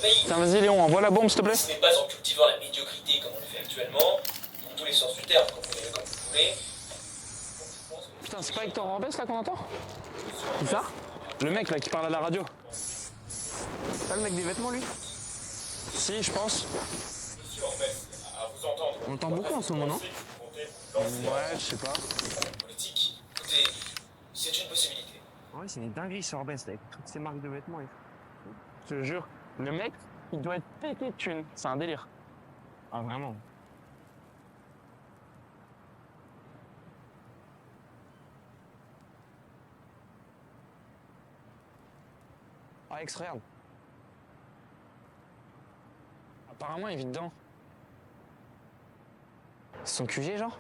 pays. Tiens, vas-y Léon, envoie la bombe s'il te plaît. Ce n'est pas en cultivant la médiocrité comme on le fait actuellement, dans tous les sens du terme, comprenez-le comme vous voulez. Putain, c'est pas Hector Orbès là qu'on entend? Qui ça? Le mec là qui parle à la radio. C'est pas le mec des vêtements lui? Si, je pense. Monsieur Orbès, à vous entendre. On l'entend beaucoup en ce moment, non? Ouais, je sais pas. Politique, écoutez, c'est une possibilité. Ouais, c'est une dinguerie sur Orbès avec toutes ces marques de vêtements. Je te jure, le mec, il doit être pété de thunes. C'est un délire. Ah, vraiment? Alex, regarde. Apparemment, il vit dedans. C'est son QG, genre?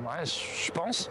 Ouais, je pense.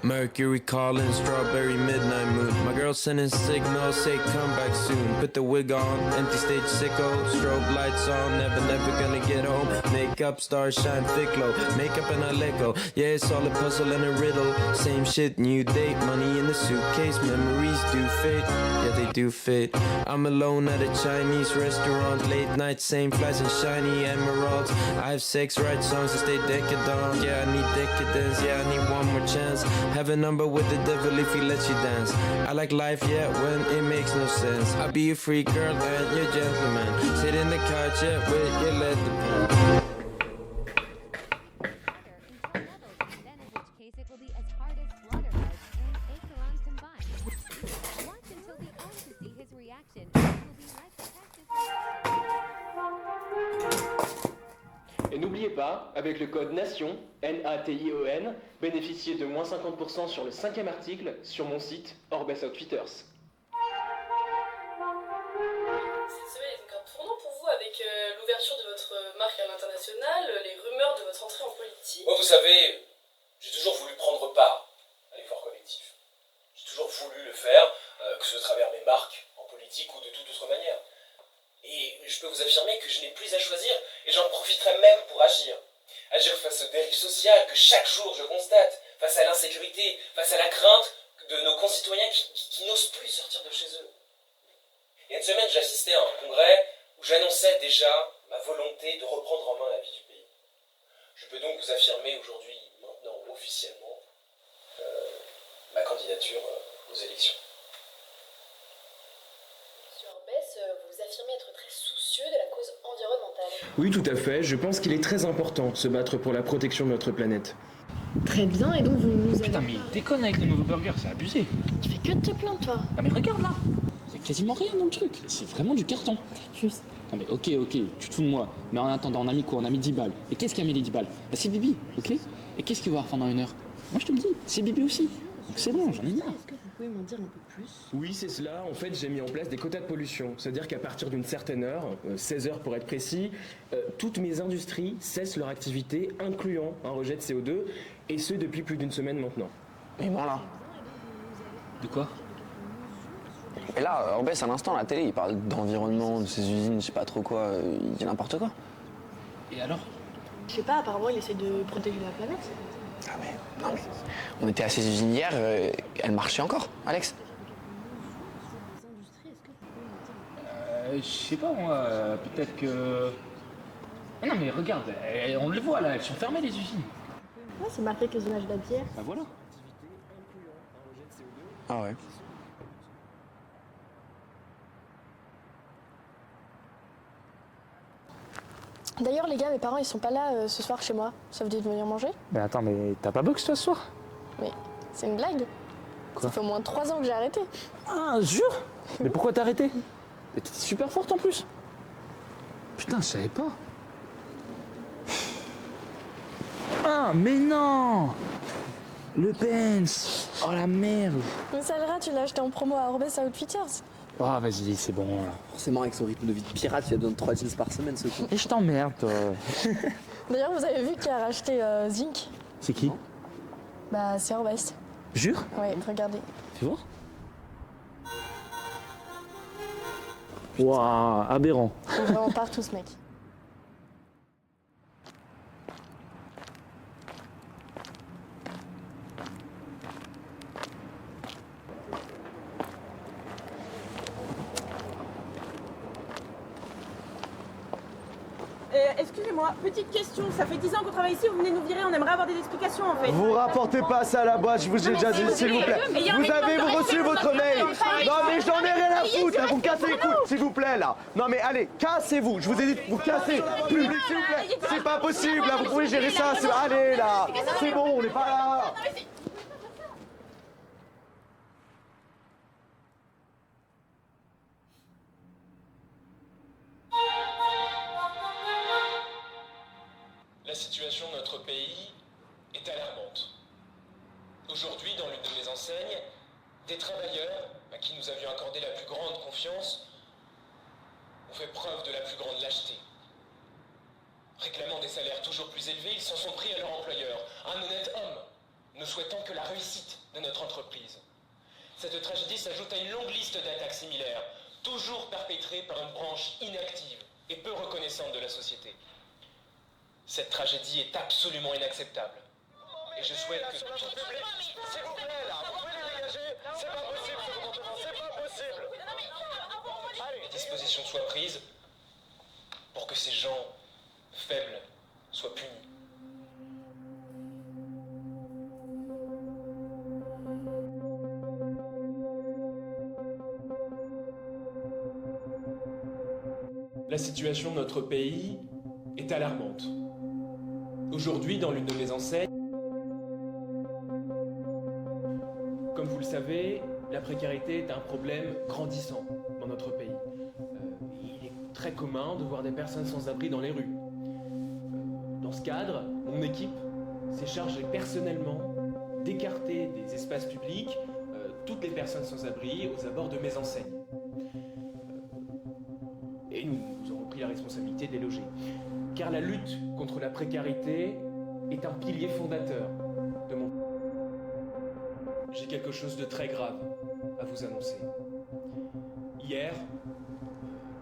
Mercury calling, strawberry midnight mood. My girl sending signals, say come back soon. Put the wig on, empty stage sicko. Strobe lights on, never gonna get home. Makeup, stars shine thick low. Makeup and a Lego. Yeah, it's all a puzzle and a riddle. Same shit, new date, money in the suitcase. Memories do fit, yeah they do fit. I'm alone at a Chinese restaurant. Late night, same flies and shiny emeralds. I have sex, write songs to stay decadent. Yeah, I need decadence, yeah I need one more chance. Have a number with the devil if he lets you dance. I like life, yeah, when it makes no sense. I'll be a free girl and your gentleman. Sit in the couch, yeah, with your leather pants. Et n'oubliez pas, avec le code NATION, N-A-T-I-O-N, bénéficiez de moins 50% sur le 5e article sur mon site Orbès Outfitters. Cette semaine est donc un tournant pour vous avec l'ouverture de votre marque à l'international, les rumeurs de votre entrée en politique. Moi, vous savez, j'ai toujours voulu prendre part à l'effort collectif. J'ai toujours voulu le faire, que ce soit à travers mes marques, en politique ou de toute autre manière. Et je peux vous affirmer que je n'ai plus à choisir et j'en profiterai même pour agir. Agir face aux dérives sociales que chaque jour je constate, face à l'insécurité, face à la crainte de nos concitoyens qui n'osent plus sortir de chez eux. Il y a une semaine, j'assistais à un congrès où j'annonçais déjà ma volonté de reprendre en main la vie du pays. Je peux donc vous affirmer aujourd'hui, maintenant officiellement, ma candidature aux élections. Vous affirmez être très soucieux de la cause environnementale. Oui, tout à fait. Je pense qu'il est très important de se battre pour la protection de notre planète. Très bien, et donc vous nous avez... Putain, mais il déconne avec les nouveaux burgers, c'est abusé. Tu fais que de te plaindre, toi. Ah, mais regarde là. Il y a quasiment rien dans le truc. C'est vraiment du carton. Juste. Non, mais ok, tu te fous de moi. Mais en attendant, on a mis quoi? On a mis 10 balles. Et qu'est-ce qui a mis les 10 balles? Bah, c'est Bibi, ok? Et qu'est-ce qu'il va avoir pendant une heure? Moi, je te le dis, c'est Bibi aussi. Donc c'est bon, j'en ai marre. Est-ce que vous pouvez m'en dire un peu plus? Oui, c'est cela. En fait, j'ai mis en place des quotas de pollution. C'est-à-dire qu'à partir d'une certaine heure, 16 heures pour être précis, toutes mes industries cessent leur activité, incluant un rejet de CO2, et ce depuis plus d'une semaine maintenant. Mais bon là. De quoi? Et là, Orbès, à l'instant, à la télé, il parle d'environnement, de ses usines, je sais pas trop quoi, il dit n'importe quoi. Et alors? Je sais pas, apparemment il essaie de protéger la planète. Ah mais, non mais, on était à ses usines hier, elles marchaient encore, Alex. Je sais pas moi, peut-être que... Ah non mais regarde, on le voit là, elles sont fermées les usines. Ouais, c'est marqué que les images de la bière. Bah voilà. Ah ouais. D'ailleurs les gars, mes parents ils sont pas là ce soir chez moi. Ça vous dit de venir manger? Mais attends, mais t'as pas box toi ce soir? Mais c'est une blague. Quoi? Ça fait au moins 3 ans que j'ai arrêté. Ah, jure? Mais pourquoi t'as arrêté? Mais t'étais super forte en plus. Putain, je savais pas. Ah, mais non! Le Benz! Oh la merde! Mais ça le rat, tu l'as acheté en promo à Orbès Outfitters. Ah, vas-y, c'est bon. Là. Forcément, avec son rythme de vie de pirate, il a besoin de 3 jeans par semaine, ce con. Et je t'emmerde, toi. D'ailleurs, vous avez vu qui a racheté Zinc? C'est qui? Bah, c'est Orbès. Jure? Ouais, regardez. Tu vois? Waouh, aberrant. Il est vraiment partout, ce mec. excusez-moi, petite question. Ça fait 10 ans qu'on travaille ici, vous venez nous virer, on aimerait avoir des explications en fait. Vous rapportez pas ça à la boîte, je vous ai déjà dit, s'il vous plaît. Vous avez reçu votre mail. Non mais j'en ai rien à foutre, là, vous me cassez les couilles, s'il vous plaît, là. Non mais allez, cassez-vous, je vous ai dit, vous cassez. Public, s'il vous plaît. C'est pas possible, là, vous pouvez gérer ça. Allez, là. C'est bon, on n'est pas là. La situation de notre pays est alarmante. Aujourd'hui, dans l'une de mes enseignes, des travailleurs à qui nous avions accordé la plus grande confiance ont fait preuve de la plus grande lâcheté. Réclamant des salaires toujours plus élevés, ils s'en sont pris à leur employeur, un honnête homme, ne souhaitant que la réussite de notre entreprise. Cette tragédie s'ajoute à une longue liste d'attaques similaires, toujours perpétrées par une branche inactive et peu reconnaissante de la société. Cette tragédie est absolument inacceptable. Et je souhaite que... S'il vous plaît, là, vous pouvez les dégager. C'est pas possible, ce comportement, c'est pas possible. les dispositions soient prises pour que ces gens faibles soient punis. La situation de notre pays est alarmante. Aujourd'hui, dans l'une de mes enseignes, comme vous le savez, la précarité est un problème grandissant dans notre pays. Il est très commun de voir des personnes sans abri dans les rues. Dans ce cadre, mon équipe s'est chargée personnellement d'écarter des espaces publics toutes les personnes sans abri aux abords de mes enseignes. Et nous avons pris la responsabilité de les loger. Car la lutte contre la précarité est un pilier fondateur de mon... J'ai quelque chose de très grave à vous annoncer. Hier,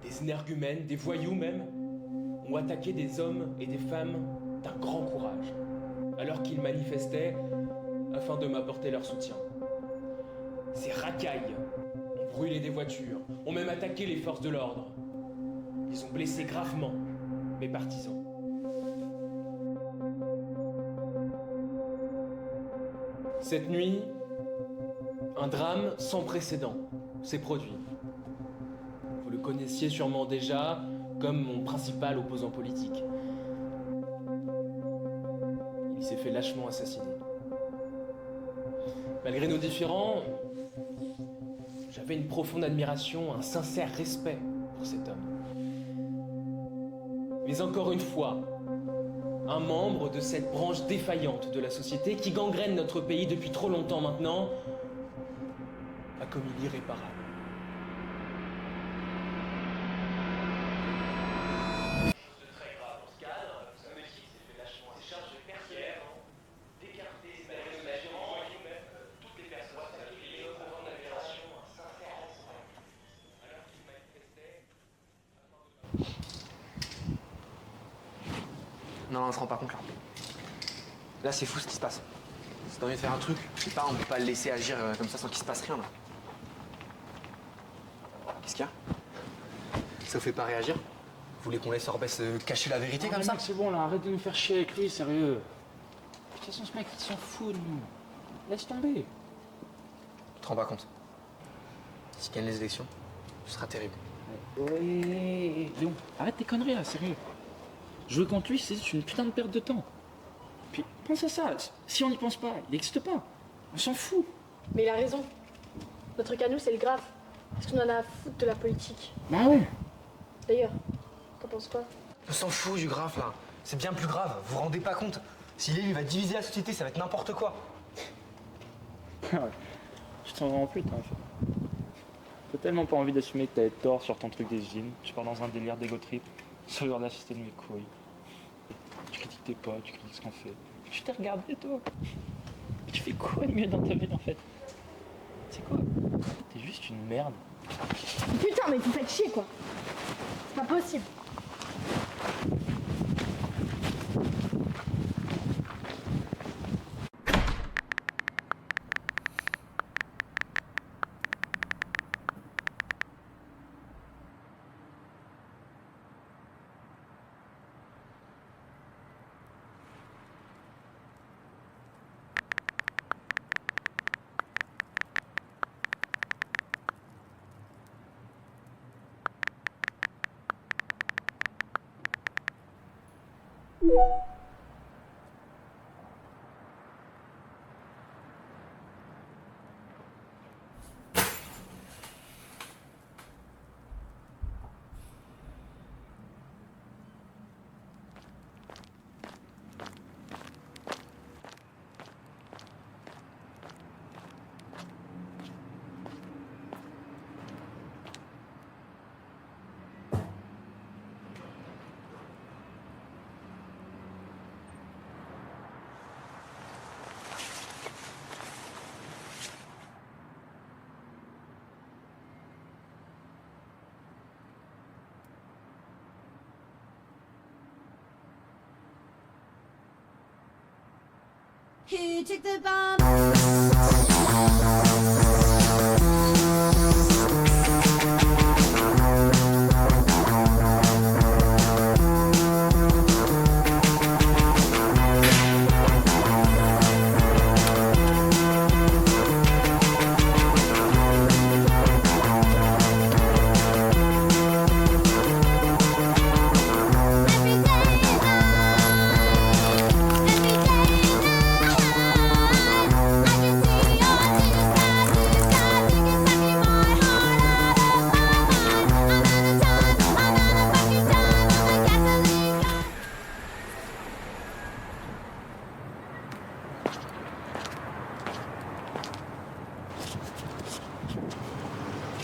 des énergumènes, des voyous même, ont attaqué des hommes et des femmes d'un grand courage, alors qu'ils manifestaient afin de m'apporter leur soutien. Ces racailles ont brûlé des voitures, ont même attaqué les forces de l'ordre. Ils ont blessé gravement mes partisans. Cette nuit, un drame sans précédent s'est produit. Vous le connaissiez sûrement déjà comme mon principal opposant politique. Il s'est fait lâchement assassiner. Malgré nos différends, j'avais une profonde admiration, un sincère respect pour cet homme. Mais encore une fois, un membre de cette branche défaillante de la société qui gangrène notre pays depuis trop longtemps maintenant a commis l'irréparable. De très grave dans ce cadre, mon équipe s'est fait lâchement ses charges personnellement d'écarter ces manifestations toutes les personnes qui ont une profonde admiration, un sincère respect, alors qu'ils manifestaient. Non, on se rend pas compte là. Là, c'est fou ce qui se passe. Si t'as envie de faire un truc, je sais pas, on peut pas le laisser agir comme ça sans qu'il se passe rien là. Qu'est-ce qu'il y a? Ça vous fait pas réagir? Vous voulez qu'on laisse Orbès cacher la vérité comme ça? Mec, c'est bon là, arrête de nous faire chier avec lui, sérieux. De toute façon, ce mec, il s'en fout de nous. Laisse tomber. Tu te rends pas compte? S'il gagne les élections, ce sera terrible. Ouais, Léon, arrête tes conneries là, sérieux. Jouer contre lui, c'est une putain de perte de temps. Puis pense à ça, si on n'y pense pas, il n'existe pas. On s'en fout. Mais il a raison. Notre cas, nous, c'est le grave. Parce qu'on en a à foutre de la politique. Bah ouais. D'ailleurs, t'en penses quoi? On s'en fout du grave là. C'est bien plus grave, vous vous rendez pas compte? S'il est, il va diviser la société, ça va être n'importe quoi. Ouais. Je t'en rends plus, en fait. T'as tellement pas envie d'assumer que t'avais tort sur ton truc des usines. Tu pars dans un délire d'égo trip. Sur le la société de mes couilles. Tu critiques tes potes, tu critiques ce qu'on fait. Je t'ai regardé, toi. Tu fais quoi de mieux dans ta vie, en fait? C'est quoi? T'es juste une merde. Putain, mais vous faites chier, quoi. C'est pas possible. Who took the bomb?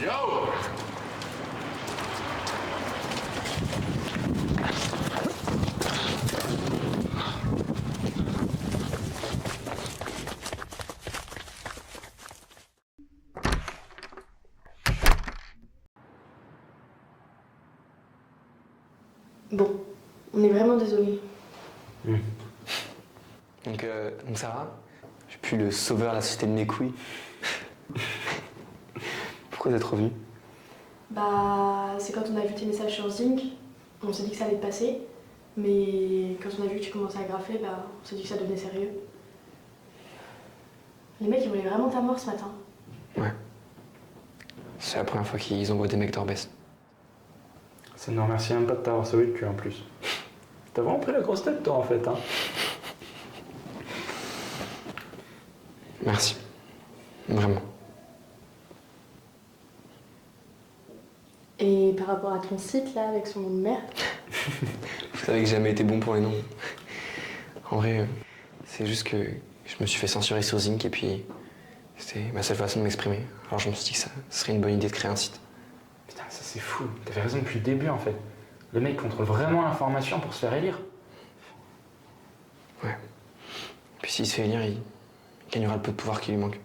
Yo! Bon, on est vraiment désolé. Donc ça va? Je suis plus le sauveur de la société de mes couilles. Pourquoi t'es revenu? Bah, c'est quand on a vu tes messages sur Zinc, on s'est dit que ça allait te passer. Mais quand on a vu que tu commençais à graffer, bah, on s'est dit que ça devenait sérieux. Les mecs, ils voulaient vraiment ta mort ce matin. Ouais. C'est la première fois qu'ils envoient des mecs d'Orbès. Ça ne remercie même pas de t'avoir sauvé le cul en plus. T'as vraiment pris la grosse tête toi en fait, hein. Merci. Vraiment. Et par rapport à ton site là, avec son nom de merde, Vous savez que j'ai jamais été bon pour les noms. En vrai, c'est juste que je me suis fait censurer sur Zinc et puis c'était ma seule façon de m'exprimer. Alors je me suis dit que ça serait une bonne idée de créer un site. Putain, ça c'est fou. T'avais raison depuis le début en fait. Le mec contrôle vraiment l'information pour se faire élire. Ouais. Puis s'il se fait élire, il gagnera le peu de pouvoir qui lui manque.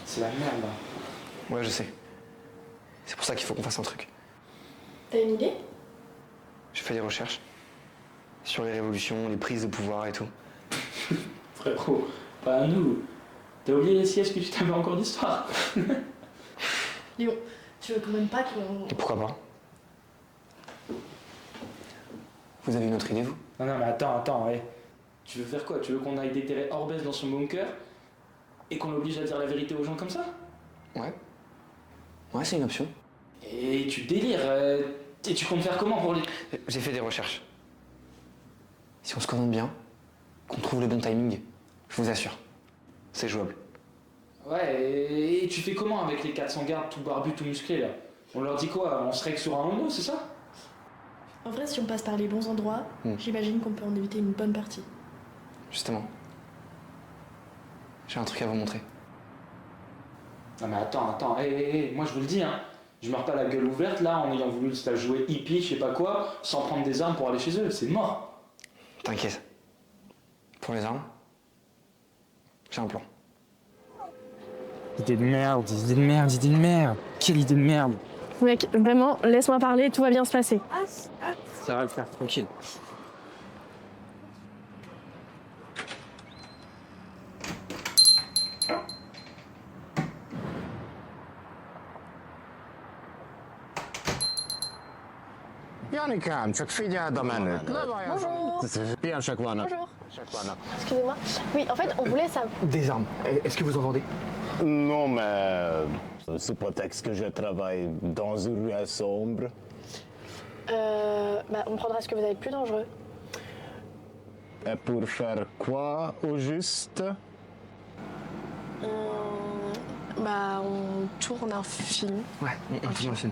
C'est la merde là. Ouais, je sais. C'est pour ça qu'il faut qu'on fasse un truc. t'as une idée? J'ai fait des recherches sur les révolutions, les prises de pouvoir et tout. Frérot, pas à nous. T'as oublié les sièges que tu t'avais en cours d'histoire. Léon, tu veux quand même pas qu'on... Et pourquoi pas? Vous avez une autre idée, vous? Non, mais attends, ouais. Tu veux faire quoi? Tu veux qu'on aille déterrer Orbès dans son bunker et qu'on l'oblige à dire la vérité aux gens comme ça? Ouais. Ouais, c'est une option. Et tu délires. Et tu comptes faire comment pour les... J'ai fait des recherches. Si on se coordonne bien, qu'on trouve le bon timing, je vous assure, c'est jouable. Ouais, et tu fais comment avec les 400 gardes tout barbus, tout musclés là? On leur dit quoi? On se règle sur un homo, c'est ça? En vrai, si on passe par les bons endroits, j'imagine qu'on peut en éviter une bonne partie. Justement. J'ai un truc à vous montrer. Non mais attends, moi je vous le dis, hein. Je meurs pas la gueule ouverte là en ayant voulu se la jouer hippie, je sais pas quoi, sans prendre des armes pour aller chez eux, c'est mort. T'inquiète. Pour les armes, j'ai un plan. Idée de merde. Quelle idée de merde. Mec, vraiment, laisse-moi parler, tout va bien se passer. Ça va le faire, tranquille. Janikám, csak figyeld a menőt. Ne Bonjour. Bien chaque fois. Bonjour. Excusez-moi. Oui, en fait, on voulait savoir... Des armes. Est-ce que vous entendez? Non, mais Sous prétexte que je travaille dans une rue sombre. On prendra ce que vous avez de plus dangereux. Et pour faire quoi au juste? On tourne un film. Ouais, on tourne un film.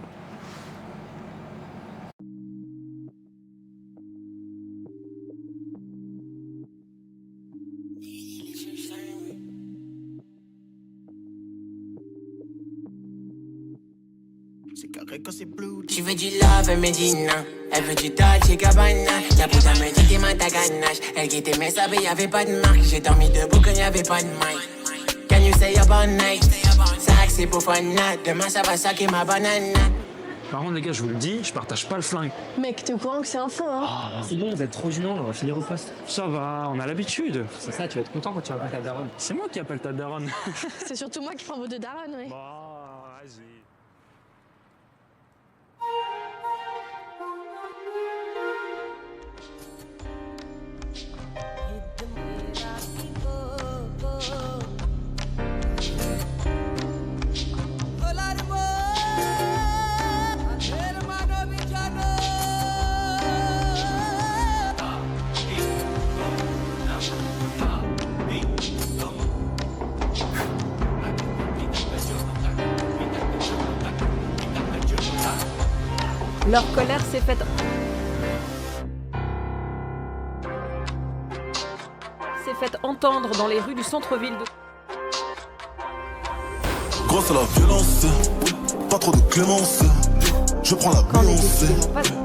Tu veux du love, elle me dit non. Elle veut du Dolce Gabbana. La puta me dit t'es ma ta ganache. Elle guettait mes sables, y'avait pas de marque. J'ai dormi debout quand y'avait pas de mic. Can you say a bon night? Ça c'est pour fun night. Demain ça va saquer ma banane. Par contre les gars, je vous le dis, je partage pas le flingue. Mec, t'es au courant que c'est un faux, hein? Ah, c'est bon, vous êtes trop gênants, on va finir au poste. Ça va, on a l'habitude. C'est ça, tu vas être content quand tu appelles ta daronne. C'est moi qui appelle ta daronne. C'est surtout moi qui prends vos deux darons, ouais. Bah, vas-y. Leur colère s'est faite entendre dans les rues du centre-ville de... Grâce à la violence, pas trop de clémence. Je prends la Beyoncé,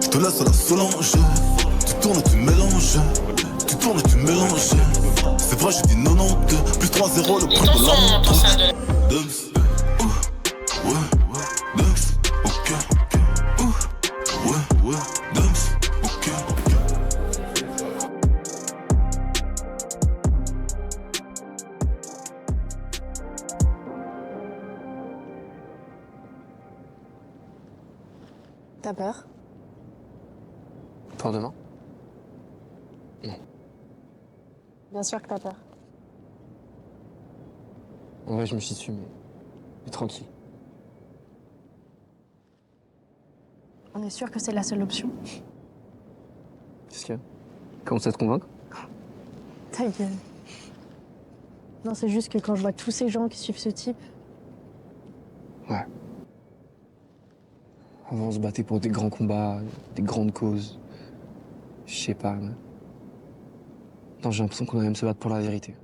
je te laisse à la Solange. Tu tournes, tu mélanges, tu tournes, tu mélanges. C'est vrai, j'ai dit 90, plus 3-0 le prix de la montre. Dumps, ouais, dumps, ok. Ouais, dumps, ok. T'as peur? Pour demain? Non. Bien sûr que t'as peur. En vrai, je me suis dessus, mais tranquille. On est sûr que c'est la seule option? Qu'est-ce qu'il y a? Commence à te convaincre? Ta gueule. Non, c'est juste que quand je vois tous ces gens qui suivent ce type... Ouais. Avant, on se battait pour des grands combats, des grandes causes. Je sais pas, mais... Non, j'ai l'impression qu'on va même se battre pour la vérité.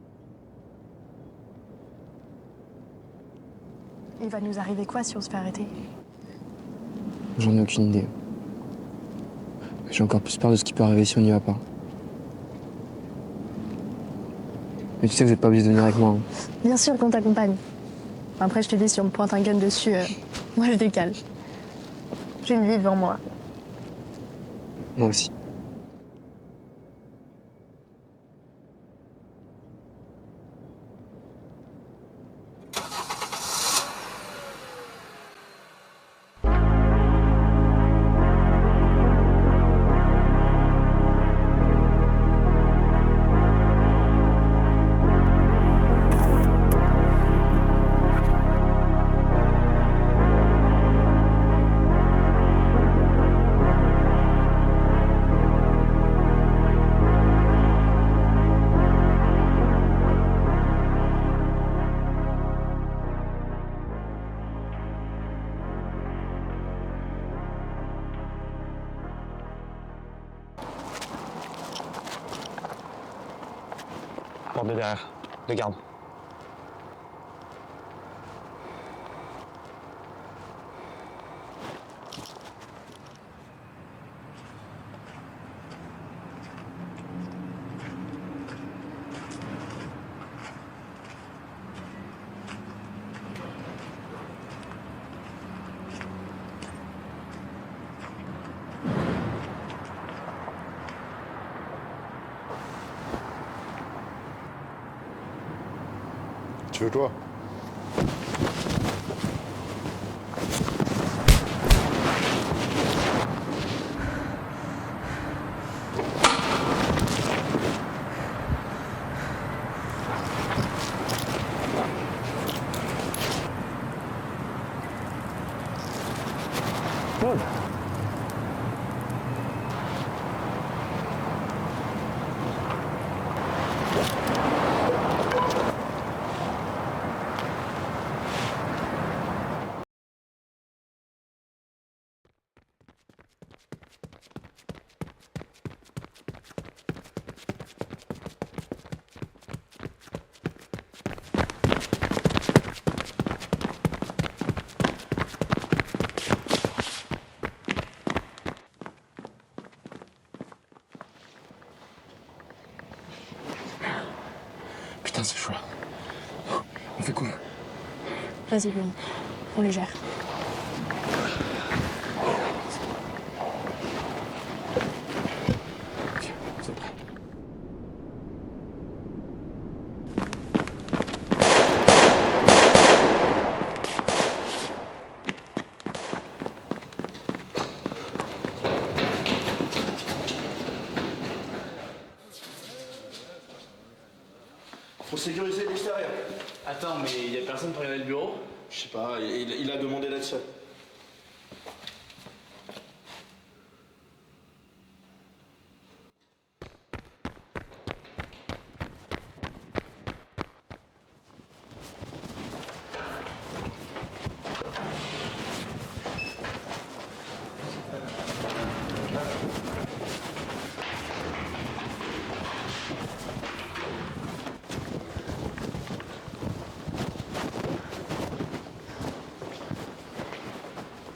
Il va nous arriver quoi si on se fait arrêter? J'en ai aucune idée. J'ai encore plus peur de ce qui peut arriver si on n'y va pas. Mais tu sais que vous n'êtes pas obligé de venir avec moi. Hein. Bien sûr qu'on t'accompagne. Après, je te dis, si on me pointe un gun dessus, moi je décale. J'ai une vie devant moi. Moi aussi. Porte de derrière, de garde. Tu veux quoi? Putain, c'est chaud. On fait quoi? Vas-y, on les gère. C'est prêt. Faut sécuriser l'extérieur. Attends, mais il y a personne pour regarder le bureau? Je sais pas, il a demandé d'être seul.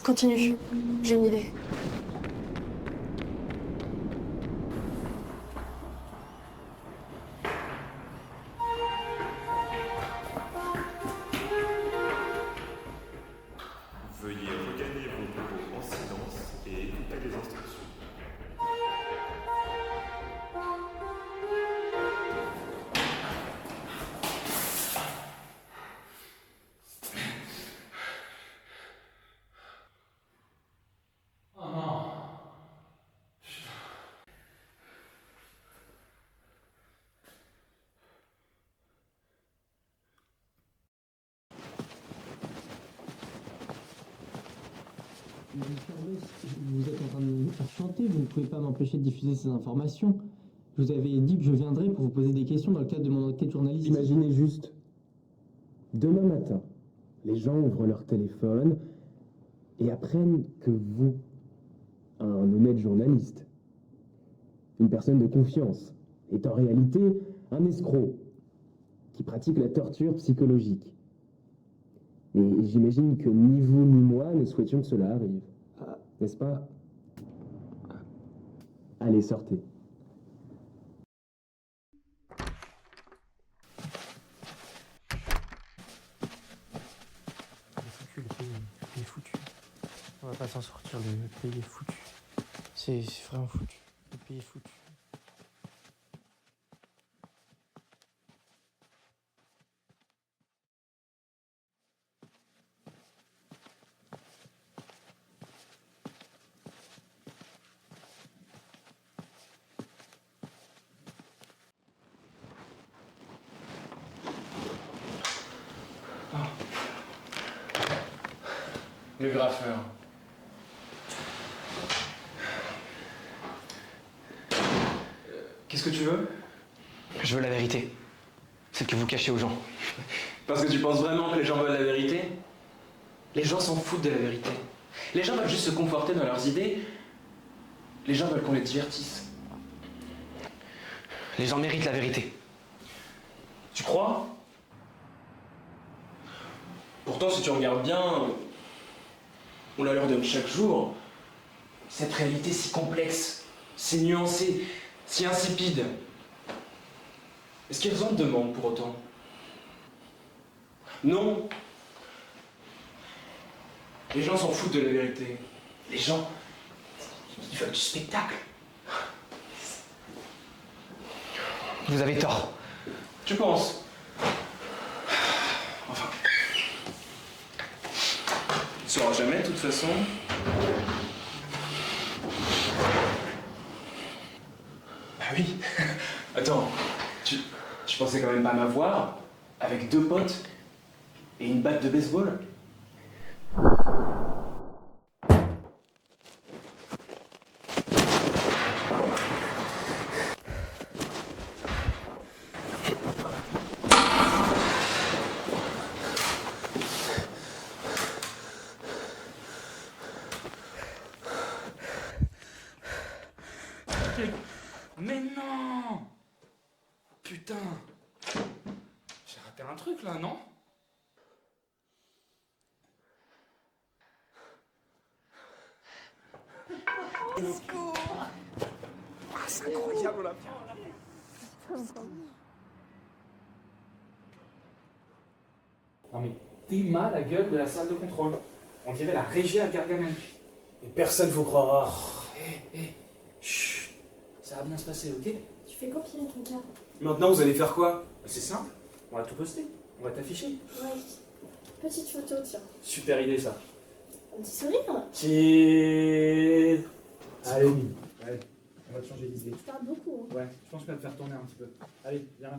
Continue, j'ai une idée. Veuillez regagner vos bureaux en silence et écouter les instructions. Oh non. Vous êtes en train de me faire chanter, vous ne pouvez pas m'empêcher de diffuser ces informations. Je vous avais dit que je viendrais pour vous poser des questions dans le cadre de mon enquête journalistique. Imaginez juste, demain matin, les gens ouvrent leur téléphone et apprennent que vous, un honnête journaliste, une personne de confiance, est en réalité un escroc qui pratique la torture psychologique. Et j'imagine que ni vous ni moi ne souhaitions que cela arrive. N'est-ce pas? Allez, sortez. Le pays est foutu. On va pas s'en sortir, le pays est foutu. C'est vraiment foutu. Le pays est foutu. Le graffeur. Qu'est-ce que tu veux? Je veux la vérité. Celle que vous cachez aux gens. Parce que tu penses vraiment que les gens veulent la vérité? Les gens s'en foutent de la vérité. Les gens veulent juste se conforter dans leurs idées. Les gens veulent qu'on les divertisse. Les gens méritent la vérité. Tu crois? Pourtant, si tu regardes bien, on la leur donne chaque jour. Cette réalité si complexe, si nuancée, si insipide. Est-ce qu'elles en demandent pour autant? Non. Les gens s'en foutent de la vérité. Les gens, ils veulent du spectacle. Vous avez tort. Tu penses? Enfin... Tu ne sauras jamais, de toute façon. Bah oui. Attends, tu pensais quand même pas m'avoir avec 2 potes et une batte de baseball? Mais non! Putain! J'ai raté un truc là, non? C'est incroyable, on l'a Non mais, t'es la gueule de la salle de contrôle. On dirait la régie à Gargamel. Et personne vous croira. Chut, ça va bien se passer, ok? Tu fais quoi, Pierre, ton cas? Maintenant, vous allez faire quoi? C'est simple, on va tout poster, on va t'afficher. Ouais. Petite photo, tiens. Super idée ça. Un petit sourire. Cheers. Allez, ouais, on va te changer d'idée. Tu parles beaucoup. Hein. Ouais, je pense qu'on va te faire tourner un petit peu. Allez, viens là.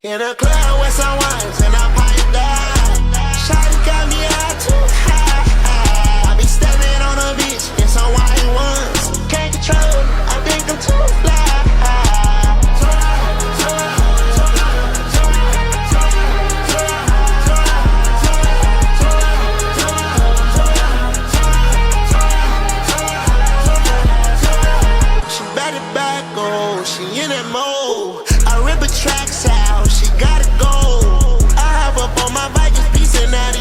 In a club with some wines and I pipe down. Shawty got me out too high. I be stepping on the beach in some white ones. Can't control it, I think I'm too fly. She back it back, oh, she in that mode. I rip her tracks out, she gotta go. I hop up on my bike, just piecing out the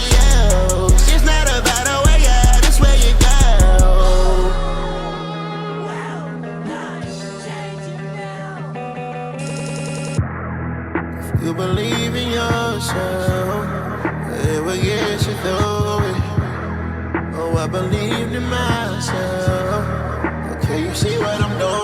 L's. It's not about the way, yeah, this way you go. If you believe in yourself, it will get you through it. Oh, I believed in myself. Okay, you see what I'm doing?